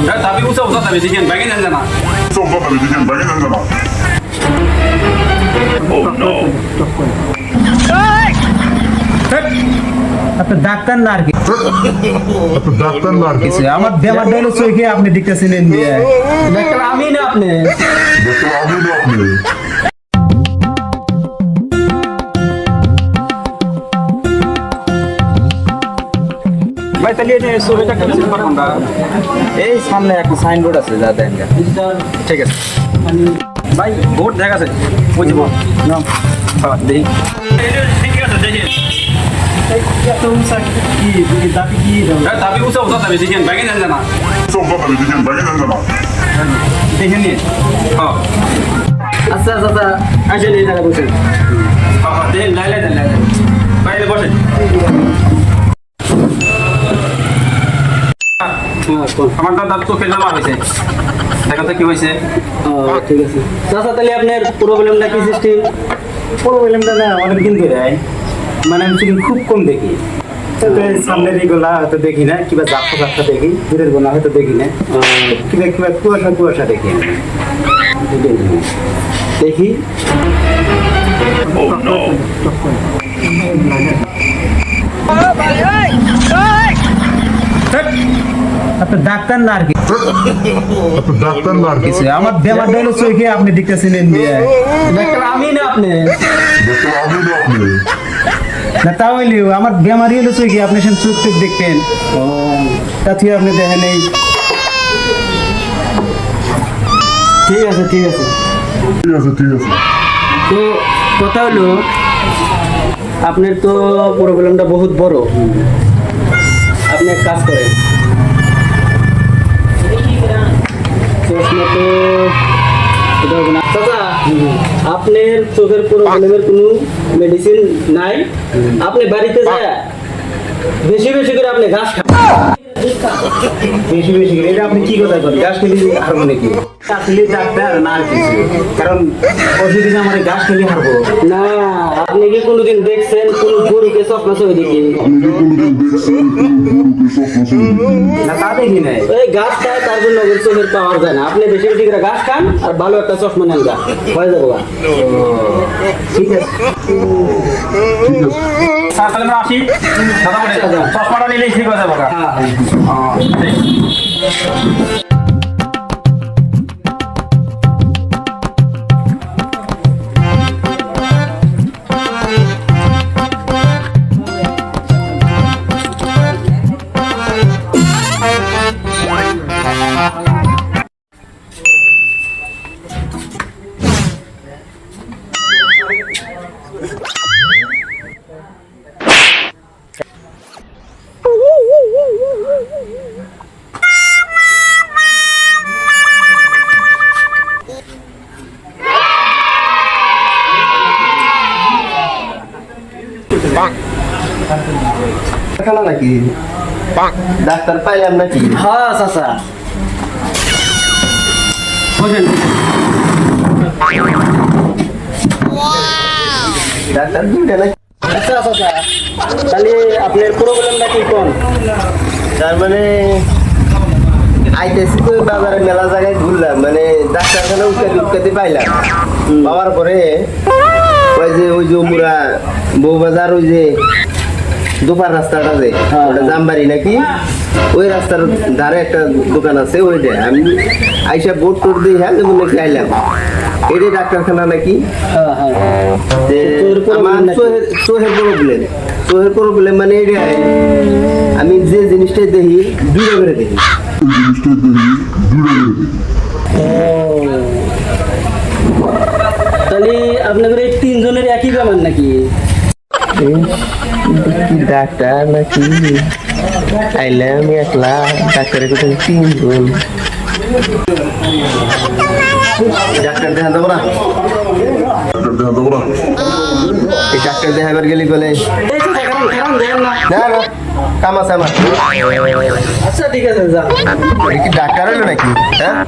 tapi usah tapi dikian bagian dan sana. Oh no. আপনার doctor না আর কি কিছু আমার বেমার ডাইলো চোখে আপনি দেখতেছিলেন দিয়ে ডাক্তার আমি না আপনি ভাই তাহলে এই ছবিটা কেমন পারবেন না এই সামনে একটা সাইনবোর্ড আছে যা দেন ঠিক আছে ভাই বোর্ড দেখা আছে বুঝবো না হ্যাঁ দেখি ঠিক আছে দেখি tapi usah tapi dikian bagian dan sana. দেখে নিয়ে হ্যাঁ আচ্ছা আচ্ছা আসেন এই জায়গায় বসেন হ্যাঁ দেন লাইলে বাইরে বসেন আমার দাদা চোখে জামা হয়েছে দেখাতে কি হয়েছে ঠিক আছে চাচা তাহলে আপনার প্রবলেমটা কি সিস্টেম প্রবলেমটা না অনেকদিন ধরে মানে আমি শুধু খুব কম দেখি সামনের এইগুলা হয়তো দেখি না কিংবা যাত্রা দেখি দূরের গোলা হয়তো দেখি না কিংবা কিংবা কুয়াশা দেখি দেখি আপনার ডাক্তার না আর কি কিছু আমার বেমার ডাইলো চোখে আপনি দেখতেছিলেন দিয়ে ডাক্তার আমি না আপনি না তাহলে আমার বেমারি হলো চোখে আপনি সে চোখ টুক দেখতেন তাতে আপনি দেখেন এই ঠিক আছে তো কথা হলো আপনার তো প্রবলেমটা বহুত বড় আপনি এক কাজ করেন আপনার চোখের প্রবলেমের কোনো মেডিসিন নাই আপনি বাড়িতে যায় বেশি বেশি করে আপনি ঘাস খান বেশি করে এটা আপনি কি কথা করেন ঘাস খেলে হারবো নাকি আসলে ডাক্তার না আর কিছু কারণ ওষুধে আমার ঘাস খেলে হারবো না আপনি কি কোনোদিন দেখছেন কোন গরুকে চশমা চোখে দেখি না তা দেখি নাই এই ঘাস খায় তার জন্য চোখের পাওয়ার যায় না আপনি বেশি বেশি করে ঘাস খান আর ভালো একটা চশমা নেন গা হয়ে যাবো গা ঠিক আছে স্যার তাহলে আমরা আসি দাদা বলে চশমাটা নিলেই ঠিক হয়ে যাবে হ্যাঁ খেলা নাকি ডাক্তার পাইলাম নাকি হ্যাঁ চাচা বসেন ডাক্তার দুইটা নাকি আচ্ছা চাচা তাহলে আপনার প্রবলেমটা কি কোন তার মানে আইতেছি তো বাজারে মেলা জায়গায় ঘুরলাম মানে ডাক্তারখানা উৎকাতে পাইলাম পাওয়ার পরে ওই যে মুরা বউবাজার ওই যে দোপার রাস্তাটা যে ওটা জামবাড়ি নাকি ওই রাস্তার ধারে একটা দোকান আছে ওইটা আমি আইসা বোর্ড টোর দিয়ে হ্যাঁ যেমন নাকি আইলাম এটাই ডাক্তারখানা নাকি আমার চোখের প্রবলেম মানে এটাই আমি যে জিনিসটাই দেখি দূরে করে দেখি তাহলে আপনাদের এই তিনজনের একই ব্যাপার নাকি ডাক্তার নাকি আইলাম একলা ডাক্তারের কোথায় তিনজন ডাক্তার দেখা দেবো না এই ডাক্তার দেখাবার গেলি বলে না কাম আছে আমার আচ্ছা ঠিক আছে যা কি ডাক্তার হলো নাকি হ্যাঁ